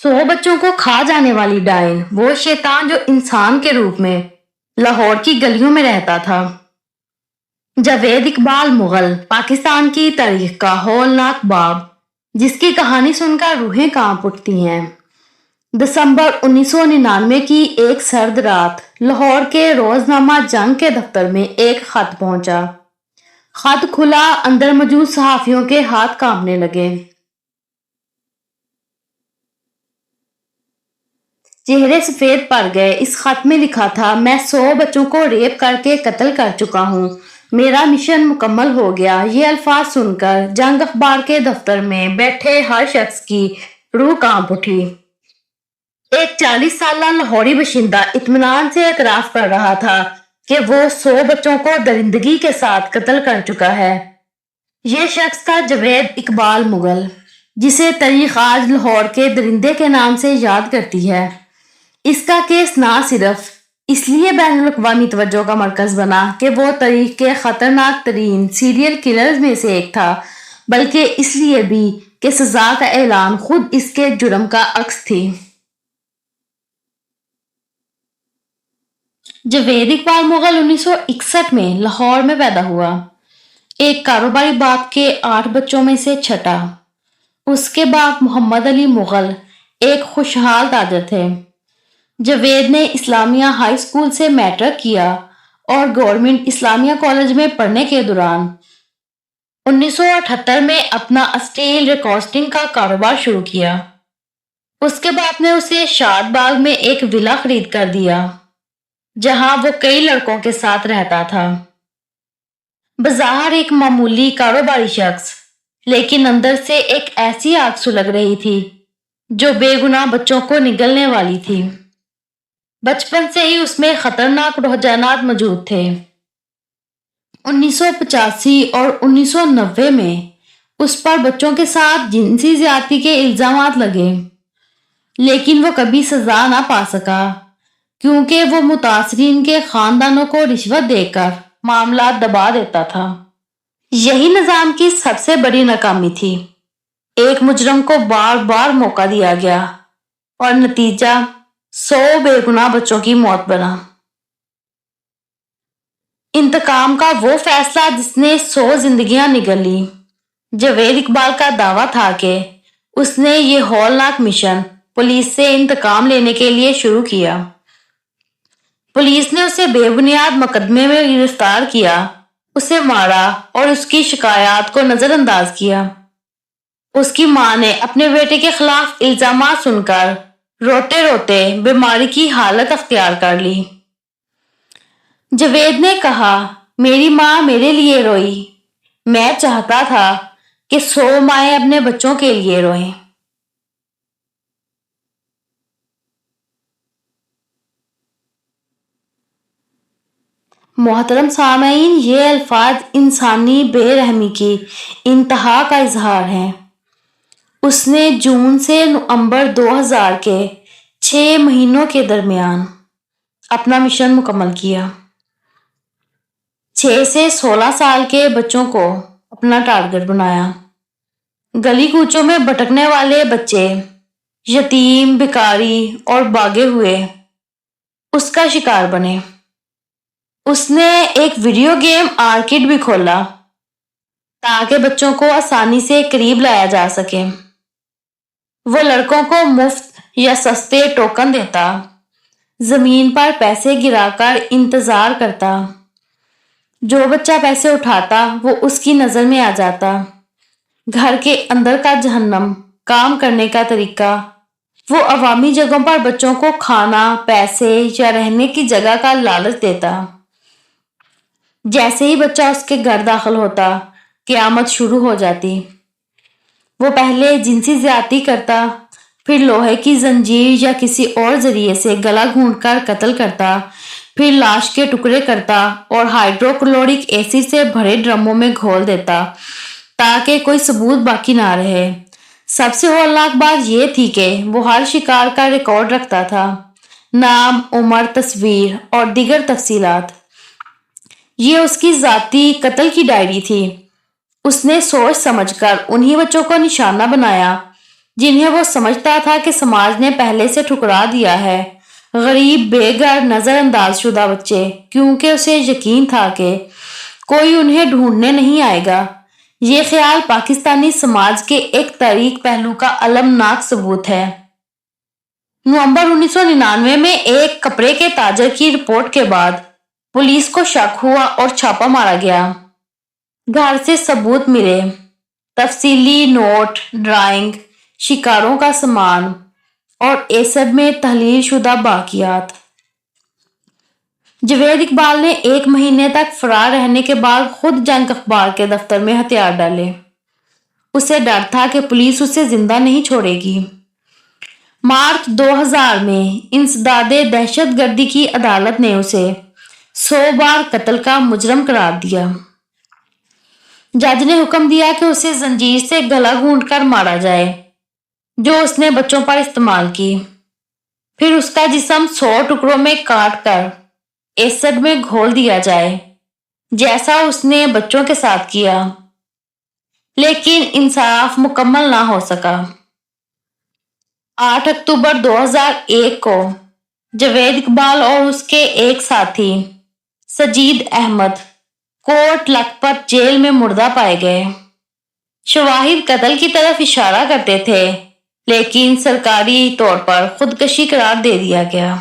100 بچوں کو کھا جانے والی ڈائن، وہ شیطان جو انسان کے روپ میں لاہور کی گلیوں میں رہتا تھا۔ جاوید اقبال مغل، پاکستان کی تاریخ کا ہولناک باب، جس کی کہانی سن کر روحیں کانپ اٹھتی ہیں۔ دسمبر 1999 کی ایک سرد رات لاہور کے روزنامہ جنگ کے دفتر میں ایک خط پہنچا۔ خط کھلا، اندر موجود صحافیوں کے ہاتھ کانپنے لگے۔ چہرے سفید پڑ گئے۔ اس خط میں لکھا تھا، میں 100 بچوں کو ریپ کر کے قتل کر چکا ہوں، میرا مشن مکمل ہو گیا۔ یہ الفاظ سن کر جنگ اخبار کے دفتر میں بیٹھے ہر شخص کی روح کانپ اٹھی۔ ایک 40 سالہ لاہوری باشندہ اطمینان سے اعتراف کر رہا تھا کہ وہ 100 بچوں کو درندگی کے ساتھ قتل کر چکا ہے۔ یہ شخص تھا جاوید اقبال مغل، جسے تاریخ آج لاہور کے درندے کے نام سے یاد کرتی ہے۔ اس کا کیس نہ صرف اس لیے بین الاقوامی توجہ کا مرکز بنا کہ وہ تاریخ کے خطرناک ترین سیریل کلرز میں سے ایک تھا، بلکہ اس لیے بھی کہ سزا کا اعلان خود اس کے جرم کا عکس تھی۔ جاوید اقبال مغل 1961 میں لاہور میں پیدا ہوا۔ ایک کاروباری باپ کے 8 بچوں میں سے چھٹا۔ اس کے باپ محمد علی مغل ایک خوشحال تاجر تھے۔ جاوید نے اسلامیہ ہائی اسکول سے میٹرک کیا اور گورنمنٹ اسلامیہ کالج میں پڑھنے کے دوران 1978 میں اپنا اسٹیل ریکاسٹنگ کا کاروبار شروع کیا۔ اس کے باپ نے اسے شاد باغ میں ایک ولا خرید کر دیا، جہاں وہ کئی لڑکوں کے ساتھ رہتا تھا۔ بظاہر ایک معمولی کاروباری شخص، لیکن اندر سے ایک ایسی آگ سلگ رہی تھی جو بے گناہ بچوں کو نگلنے والی تھی۔ بچپن سے ہی اس میں خطرناک رجحانات موجود تھے۔ 1985 اور 1990 میں اس پر بچوں کے ساتھ جنسی زیادتی کے الزامات لگے، لیکن وہ کبھی سزا نہ پا سکا کیونکہ وہ متاثرین کے خاندانوں کو رشوت دے کر معاملات دبا دیتا تھا۔ یہی نظام کی سب سے بڑی ناکامی تھی۔ ایک مجرم کو بار بار موقع دیا گیا اور نتیجہ 100 بے گناہ بچوں کی موت بنا۔ انتقام کا وہ فیصلہ جس نے 100 زندگیاں نگل لی۔ جاوید اقبال کا دعویٰ تھا کہ اس نے یہ ہولناک مشن پولیس سے انتقام لینے کے لیے شروع کیا۔ پولیس نے اسے بے بنیاد مقدمے میں گرفتار کیا، اسے مارا اور اس کی شکایات کو نظر انداز کیا۔ اس کی ماں نے اپنے بیٹے کے خلاف الزامات سن کر روتے روتے بیماری کی حالت اختیار کر لی۔ جاوید نے کہا، میری ماں میرے لیے روئی، میں چاہتا تھا کہ 100 مائیں اپنے بچوں کے لیے روئیں۔ محترم سامعین، یہ الفاظ انسانی بے رحمی کی انتہا کا اظہار ہیں۔ اس نے جون سے نومبر 2000 کے 6 مہینوں کے درمیان اپنا مشن مکمل کیا۔ 6 سے 16 سال کے بچوں کو اپنا ٹارگٹ بنایا۔ گلی کوچوں میں بھٹکنے والے بچے، یتیم، بھکاری اور بھاگے ہوئے اس کا شکار بنے۔ اس نے ایک ویڈیو گیم آرکیڈ بھی کھولا تاکہ بچوں کو آسانی سے قریب لایا جا سکے۔ وہ لڑکوں کو مفت یا سستے ٹوکن دیتا، زمین پر پیسے گرا کر انتظار کرتا۔ جو بچہ پیسے اٹھاتا وہ اس کی نظر میں آ جاتا۔ گھر کے اندر کا جہنم کام کرنے کا طریقہ، وہ عوامی جگہوں پر بچوں کو کھانا، پیسے یا رہنے کی جگہ کا لالچ دیتا۔ جیسے ہی بچہ اس کے گھر داخل ہوتا، قیامت شروع ہو جاتی۔ وہ پہلے جنسی زیادتی کرتا، پھر لوہے کی زنجیر یا کسی اور ذریعے سے گلا گھونٹ کر قتل کرتا، پھر لاش کے ٹکڑے کرتا اور ہائیڈرو کلورک ایسڈ سے بھرے ڈرموں میں گھول دیتا تاکہ کوئی ثبوت باقی نہ رہے۔ سب سے ہولناک بات یہ تھی کہ وہ ہر شکار کا ریکارڈ رکھتا تھا، نام، عمر، تصویر اور دیگر تفصیلات۔ یہ اس کی ذاتی قتل کی ڈائری تھی۔ اس نے سوچ سمجھ کر انہی بچوں کو نشانہ بنایا جنہیں وہ سمجھتا تھا کہ سماج نے پہلے سے ٹھکرا دیا ہے، غریب، بے گھر، نظر انداز شدہ بچے، کیونکہ اسے یقین تھا کہ کوئی انہیں ڈھونڈنے نہیں آئے گا۔ یہ خیال پاکستانی سماج کے ایک تاریک پہلو کا المناک ثبوت ہے۔ نومبر 1999 میں ایک کپڑے کے تاجر کی رپورٹ کے بعد پولیس کو شک ہوا اور چھاپا مارا گیا۔ گھر سے ثبوت ملے، تفصیلی نوٹ، ڈرائنگ، شکاروں کا سامان اور ایسڈ میں تحلیل شدہ باقیات۔ جاوید اقبال نے 1 مہینے تک فرار رہنے کے بعد خود جنگ اخبار کے دفتر میں ہتھیار ڈالے۔ اسے ڈر تھا کہ پولیس اسے زندہ نہیں چھوڑے گی۔ مارچ 2000 میں انسداد دہشت گردی کی عدالت نے اسے 100 بار قتل کا مجرم قرار دیا۔ جج نے حکم دیا کہ اسے زنجیر سے گلا گھونٹ کر مارا جائے، جو اس نے بچوں پر استعمال کی۔ پھر اس کا جسم 100 ٹکڑوں میں کاٹ کر ایسڈ میں گھول دیا جائے، جیسا اس نے بچوں کے ساتھ کیا۔ لیکن انصاف مکمل نہ ہو سکا۔ 8 اکتوبر 2001 کو جاوید اقبال اور اس کے ایک ساتھی سجید احمد کوٹ لکھپت جیل میں مردہ پائے گئے۔ شواہد قتل کی طرف اشارہ کرتے تھے، لیکن سرکاری طور پر خودکشی قرار دے دیا گیا۔